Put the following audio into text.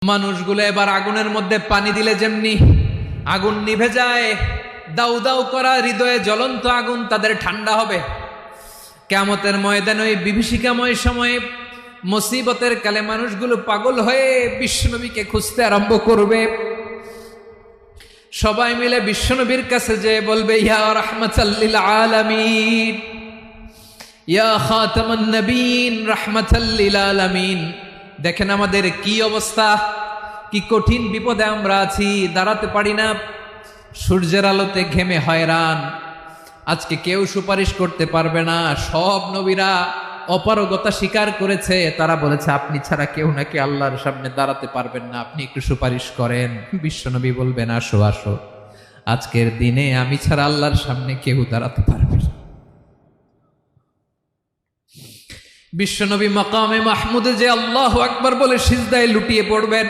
মানুষগুলো এবার আগুনের মধ্যে পানি দিলে যেমনি আগুন নিভে যায়, দাউ দাউ করা হৃদয়ে জ্বলন্ত আগুন তাদের ঠান্ডা হবে। কিয়ামতের ময়দানে ওই বিভীষিকাময় সময়ে মুসিবতের কালে মানুষগুলো পাগল হয়ে বিশ্বনবীকে খুঁজতে আরম্ভ করবে। সবাই মিলে বিশ্বনবীর কাছে যেয়ে বলবে, ইয়া রাহমাতাল লিল আলামিন, ইয়া খাতামান নবীন, রাহমাতাল লিল আলামিন। দেখেন আমাদের কি অবস্থা, কি কঠিন বিপদে আমরা আছি, দাঁড়াতে পারি না, সূর্যের আলোতে ঘেমে হয়রান। আজকে কেউ সুপারিশ করতে পারবে না। সব নবীরা অপারগতা স্বীকার করেছে, তারা বলেছে আপনি ছাড়া কেউ নাকি আল্লাহর সামনে দাঁড়াতে পারবেন না, আপনি একটু সুপারিশ করেন। বিশ্বনবী বলবেন, আসো আসো, আজকের দিনে আমি ছাড়া আল্লাহর সামনে কেউ দাঁড়াতে পারবে না। বিশ্বনবী মাকামে মাহমুদে যে আল্লাহু আকবার বলে সিজদায় লুটিয়ে পড়বেন।